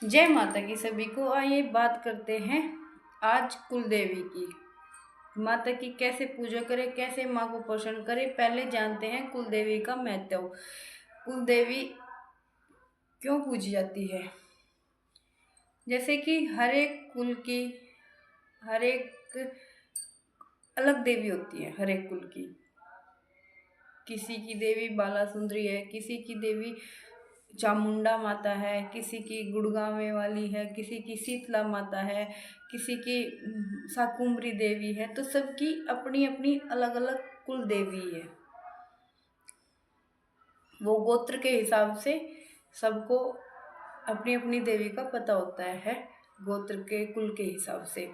जय माता की सभी को। आइए बात करते हैं आज कुल देवी की। माता की कैसे पूजा करें, कैसे माँ को प्रसन्न करें। पहले जानते हैं कुल देवी का महत्व। कुल देवी क्यों पूजी जाती है। जैसे कि हर एक कुल की हर एक अलग देवी होती है। हर एक कुल की किसी की देवी बाला सुंदरी है, किसी की देवी चामुंडा माता है, किसी की गुड़गांव वाली है, किसी की शीतला माता है, किसी की शाकुंभरी देवी है। तो सबकी अपनी अपनी अलग अलग कुल देवी है। वो गोत्र के हिसाब से सबको अपनी अपनी देवी का पता होता है, गोत्र के कुल के हिसाब से।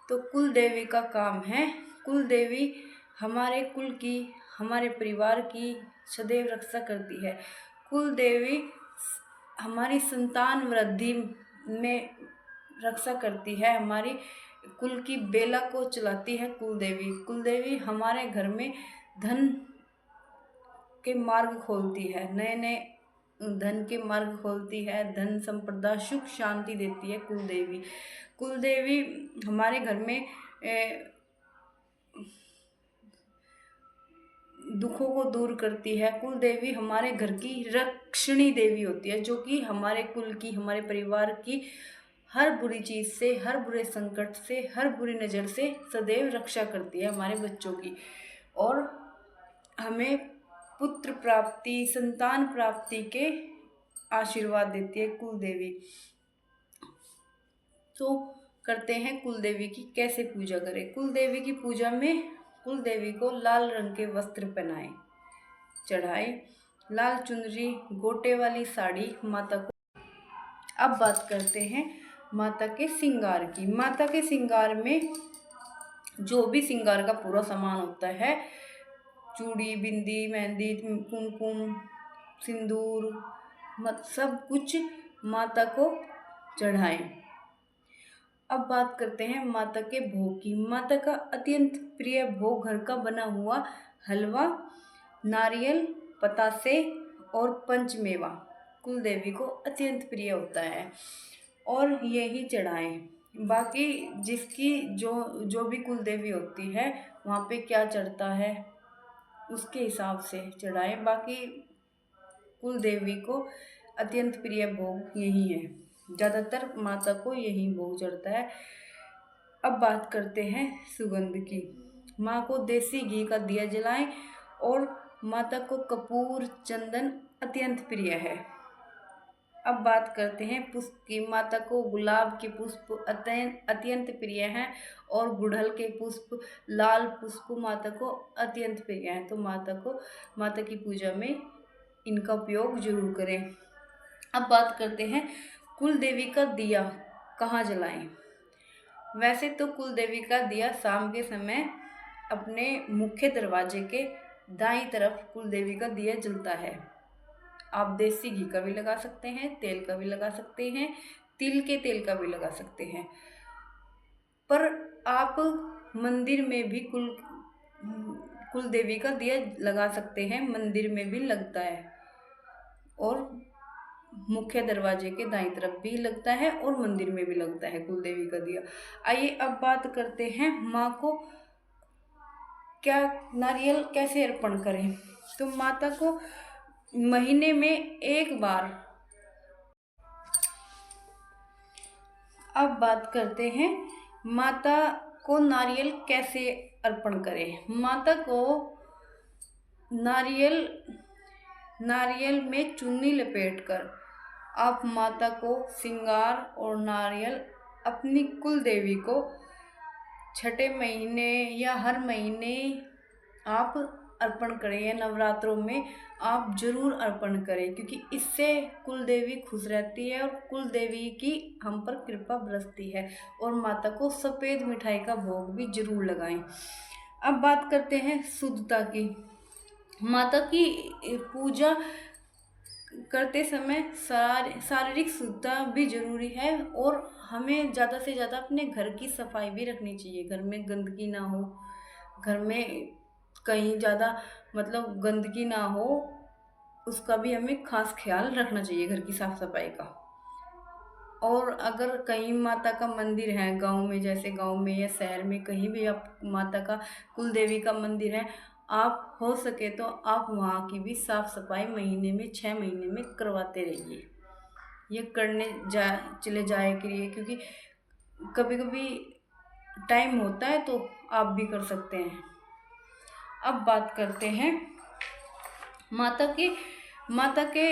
तो कुल देवी का काम है, कुल देवी हमारे कुल की, हमारे परिवार की सदैव रक्षा करती है। कुल देवी हमारी संतान वृद्धि में रक्षा करती है, हमारी कुल की बेला को चलाती है। कुल देवी हमारे घर में धन के मार्ग खोलती है, नए नए धन के मार्ग खोलती है, धन संपदा सुख शांति देती है। कुल देवी हमारे घर में दुखों को दूर करती है। कुल देवी हमारे घर की रक्षणी देवी होती है, जो कि हमारे कुल की, हमारे परिवार की हर बुरी चीज़ से, हर बुरे संकट से, हर बुरी नज़र से सदैव रक्षा करती है हमारे बच्चों की, और हमें पुत्र प्राप्ति, संतान प्राप्ति के आशीर्वाद देती है कुल देवी। तो करते हैं कुल देवी की कैसे पूजा करें। कुल देवी की पूजा में कुल देवी को लाल रंग के वस्त्र पहनाएं, चढ़ाए, लाल चुनरी, गोटे वाली साड़ी माता को। अब बात करते हैं माता के श्रृंगार की। माता के श्रृंगार में जो भी श्रृंगार का पूरा सामान होता है, चूड़ी, बिंदी, मेहंदी, कुमकुम, सिंदूर, सब कुछ माता को चढ़ाएं। अब बात करते हैं माता के भोग की। माता का अत्यंत प्रिय भोग घर का बना हुआ हलवा, नारियल, पतासे और पंचमेवा कुल देवी को अत्यंत प्रिय होता है, और यही चढ़ाएं। बाकी जिसकी जो जो भी कुल देवी होती है, वहाँ पे क्या चढ़ता है उसके हिसाब से चढ़ाएं। बाकी कुल देवी को अत्यंत प्रिय भोग यही है, ज़्यादातर माता को यही भोग चढ़ता है। अब बात करते हैं सुगंध की। माँ को देसी घी का दिया जलाएं, और माता को कपूर, चंदन अत्यंत प्रिय है। अब बात करते हैं पुष्प की। माता को गुलाब के पुष्प अत्यंत प्रिय हैं, और गुड़हल के पुष्प, लाल पुष्प माता को अत्यंत प्रिय हैं। तो माता की पूजा में इनका उपयोग जरूर करें। अब बात करते हैं कुल देवी का दिया कहाँ जलाएं। वैसे तो कुल देवी का दिया शाम के समय अपने मुख्य दरवाजे के दाईं तरफ कुल देवी का दिया जलता है। आप देसी घी का भी लगा सकते हैं, तेल का भी लगा सकते हैं, तिल के तेल का भी लगा सकते हैं। पर आप मंदिर में भी कुल देवी का दिया लगा सकते हैं, मंदिर में भी लगता है, और मुख्य दरवाजे के दाईं तरफ भी लगता है, और मंदिर में भी लगता है कुल देवी का दिया। आइए अब बात करते हैं माँ को क्या नारियल कैसे अर्पण करें। तो माता को महीने में एक बार। अब बात करते हैं माता को नारियल कैसे अर्पण करें। माता को नारियल में चुन्नी लपेटकर आप माता को श्रृंगार और नारियल अपनी कुल देवी को छठे महीने या हर महीने आप अर्पण करें, या नवरात्रों में आप जरूर अर्पण करें, क्योंकि इससे कुल देवी खुश रहती है, और कुल देवी की हम पर कृपा बरसती है। और माता को सफ़ेद मिठाई का भोग भी जरूर लगाएं। अब बात करते हैं शुद्धता की। माता की पूजा करते समय शारीरिक शुद्धता भी जरूरी है, और हमें ज़्यादा से ज़्यादा अपने घर की सफाई भी रखनी चाहिए। घर में गंदगी ना हो, घर में कहीं ज़्यादा मतलब गंदगी ना हो, उसका भी हमें खास ख्याल रखना चाहिए, घर की साफ सफाई का। और अगर कहीं माता का मंदिर है गांव में, जैसे गांव में या शहर में, कहीं भी आप माता का कुल देवी का मंदिर है, आप हो सके तो आप वहाँ की भी साफ सफाई महीने में 6 महीने में करवाते रहिए। ये करने चले जाए करिए, क्योंकि कभी कभी टाइम होता है तो आप भी कर सकते हैं। अब बात करते हैं माता के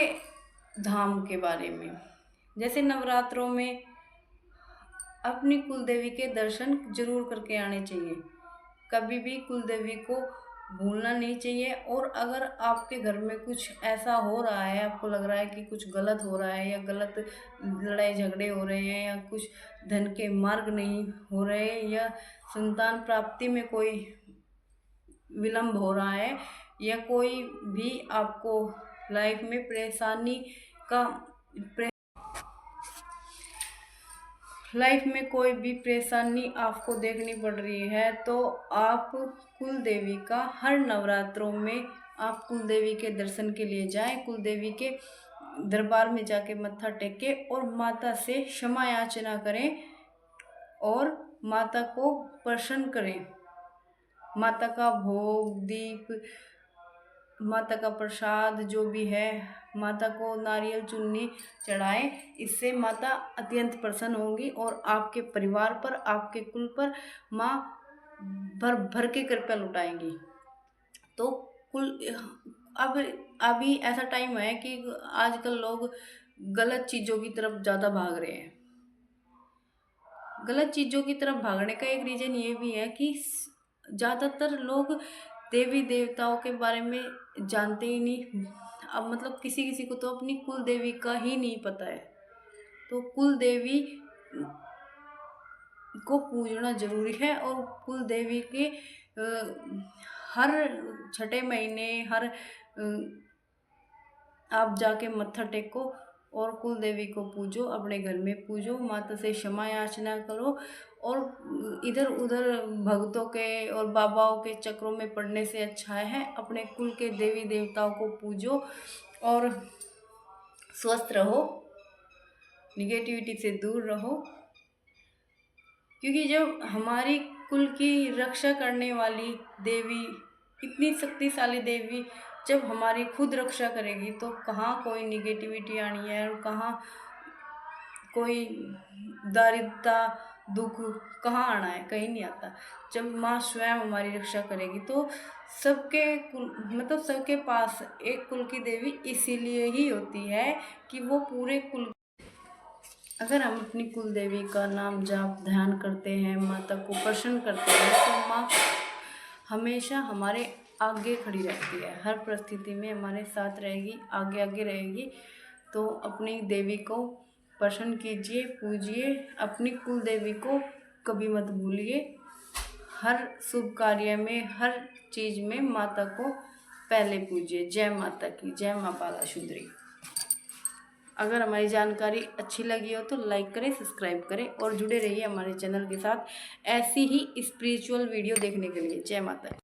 धाम के बारे में। जैसे नवरात्रों में अपनी कुल देवी के दर्शन जरूर करके आने चाहिए। कभी भी कुल देवी को भूलना नहीं चाहिए। और अगर आपके घर में कुछ ऐसा हो रहा है, आपको लग रहा है कि कुछ गलत हो रहा है या गलत लड़ाई झगड़े हो रहे हैं या कुछ धन के मार्ग नहीं हो रहे या संतान प्राप्ति में कोई विलम्ब हो रहा है या कोई भी आपको लाइफ में लाइफ में कोई भी परेशानी आपको देखनी पड़ रही है, तो आप कुल देवी का हर नवरात्रों में आप कुल देवी के दर्शन के लिए जाएं। कुल देवी के दरबार में जाके मत्था टेके और माता से क्षमा याचना करें और माता को प्रसन्न करें। माता का भोग, दीप, माता का प्रसाद जो भी है, माता को नारियल चुन्नी चढ़ाएं। इससे माता अत्यंत प्रसन्न होंगी और आपके परिवार पर, आपके कुल पर माँ भर भर के कृपा लुटाएंगी। तो अब अभी ऐसा टाइम है कि आजकल लोग गलत चीज़ों की तरफ ज़्यादा भाग रहे हैं। गलत चीज़ों की तरफ भागने का एक रीज़न ये भी है कि ज़्यादातर लोग देवी देवताओं के बारे में जानते ही नहीं। अब मतलब किसी किसी को तो अपनी कुल देवी का ही नहीं पता है। तो कुल देवी को पूजना जरूरी है और कुल देवी के हर छठे महीने आप जाके मत्था टेको और कुल देवी को पूजो, अपने घर में पूजो, माता से क्षमा याचना करो। और इधर उधर भक्तों के और बाबाओं के चक्रों में पड़ने से अच्छा है अपने कुल के देवी देवताओं को पूजो और स्वस्थ रहो, निगेटिविटी से दूर रहो। क्योंकि जब हमारी कुल की रक्षा करने वाली देवी, इतनी शक्तिशाली देवी जब हमारी खुद रक्षा करेगी, तो कहाँ कोई निगेटिविटी आनी है और कहाँ कोई दारिद्रता, दुख कहाँ आना है, कहीं नहीं आता। जब माँ स्वयं हमारी रक्षा करेगी तो सबके कुल मतलब सबके पास एक कुल की देवी इसीलिए ही होती है कि वो पूरे कुल, अगर हम अपनी कुल देवी का नाम जाप ध्यान करते हैं, माता को प्रसन्न करते हैं, तो माँ हमेशा हमारे आगे खड़ी रहती है, हर परिस्थिति में हमारे साथ रहेगी, आगे आगे रहेगी। तो अपनी देवी को प्रसन्न कीजिए, पूजिए, अपनी कुल देवी को कभी मत भूलिए। हर शुभ कार्य में, हर चीज़ में माता को पहले पूजिए। जय माता की, जय माँ बाला सुंदरी। अगर हमारी जानकारी अच्छी लगी हो तो लाइक करें, सब्सक्राइब करें और जुड़े रहिए हमारे चैनल के साथ ऐसी ही स्पिरिचुअल वीडियो देखने के लिए। जय माता।